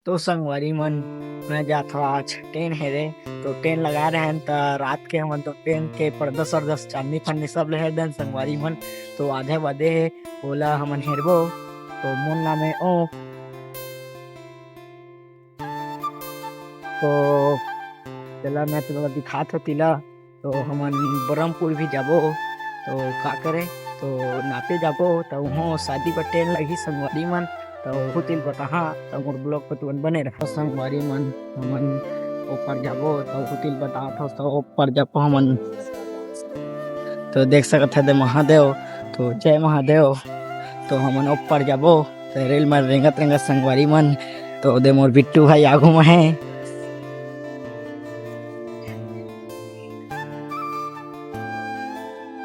तो संगवारी मन मैं जात हूँ आज ट्रेन है रे। तो ट्रेन लगा रहे हैं तो रात के हम तो ट्रेन के पर्दा सर्दा चांदनी फन्नी सब ले हेर देन संगवारी मन। तो आधे बदे ओला हमन हेरबो। तो मोन नामे ओ। तो चला मैं तुमला दिखात होती ला। तो हमन बरहमपुर भी जाबो। तो का करे तो नापे जाबो तो वहाँ शादी पर ट्रेन लगी संगवारी मन। तो होतिल बताहा तो मोर ब्लॉग पर तुमन बने रहो संगवारी मन। हमन ऊपर जाबो तो होतिल बता तो ऊपर जाबो हमन। तो देख सकत है दे महादेव। तो जय महादेव। तो हमन ऊपर जाबो तो रेल में रेंगत रेंगत संगवारी मन। तो दे मोर बिट्टू भाई आगू में है।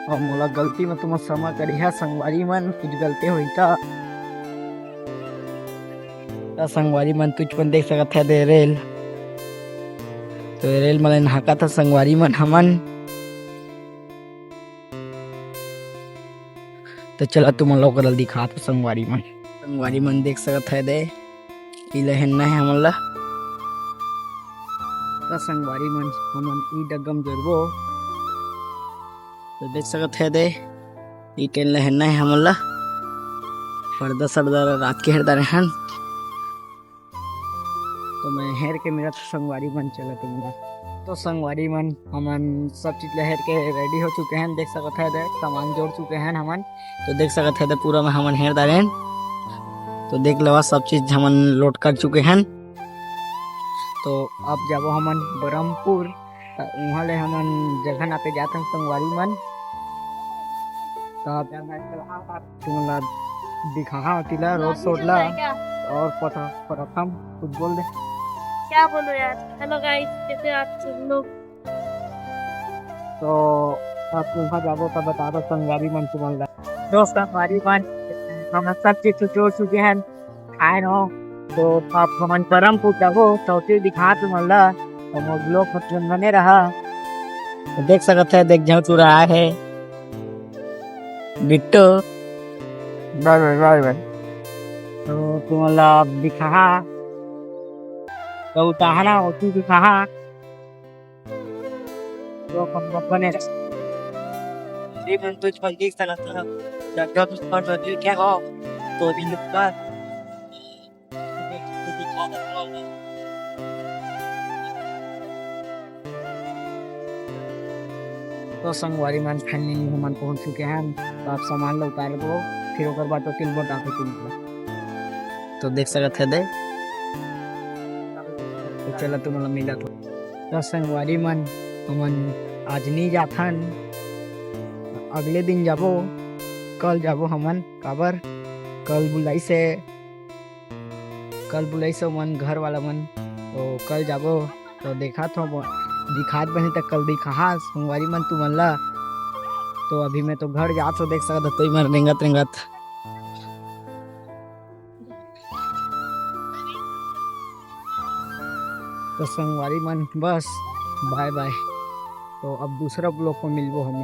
और मोला गलती में तुम क्षमा करिहा संगवारी मन कुछ गलती हुई तो संगवारी मन तुझ पण देख सकत है दे रेल। तो रेल में नहाका था संगवारी मन हमन। तो चला तुम लोग को दिखा तो संगवारी मन देख सकत है दे ई लहन है हमन ला। तो संगवारी मन हमन ई डगम जरबो। तो देख सकत है दे ई ट्रेन लहन है हमन ला। पर्दा सर्दा रात के हेरदा रहन। तो मैं हेर के मेरा संगवारी मन चला दूंगा। तो संगवारी मन हमन सब चीज लहर के रेडी हो चुके हैं। देख सकत है दे सामान जोड़ चुके हैं हमन। तो देख सकत है दे पूरा में हमन हेर दारेन। तो देख लो सब चीज हमन लोड कर चुके हैं। तो अब जाबो हमन बरहमपुर। वहाँ ले हमन जगह नापे जाते हैं संगवारी मन। तो तुमला दिखा तिला रोड सोड ला। और प्रथम कुछ बोल दे। क्या बोलो यार। हेलो गाइस, कैसे आप सब लोग। तो आप वहाँ जाबो तब बता दो संगवारी मन तुमन ला। दोस्त संगवारी मन हम सब चीज तो जोड़ चुके हैं खाए नो। तो आप हमन बरहमपुर जाबो तो फिर दिखा तुमन ला। तो मोर ब्लॉग मतलब बने रहा। तो देख सकत है देख जाऊँ तू रहा है Bittu. Bye bye bye bye. तो तुमन ला दिखा तो उताहना होती दिखा। तो हम बने तुझ पर देख सकत है जगह तुझ पर क्या हो। तो भी लुका तो संगवारी मन फाइनली हमन पहुंच चुके हैं। तो आप सामान ला उतार दो फिर ओकर बाद तो तिल बता के तुम। तो देख सकत है दे। तो चला तुम मिला तो संगवारी मन हमन आज नहीं जाथन। अगले दिन जाबो कल जाबो हमन काबर कल बुलाई से मन घर वाला मन। तो कल जाबो तो देखा तो दिखात बनी तक कल दिखा संगवारी मन तुमन ला। तो अभी मैं तो घर जा तो देख सकता तो मैं रेंगत रेंगत। तो संगवारी मन बस बाय बाय। तो अब दूसरा ब्लॉग को मिलबो हम।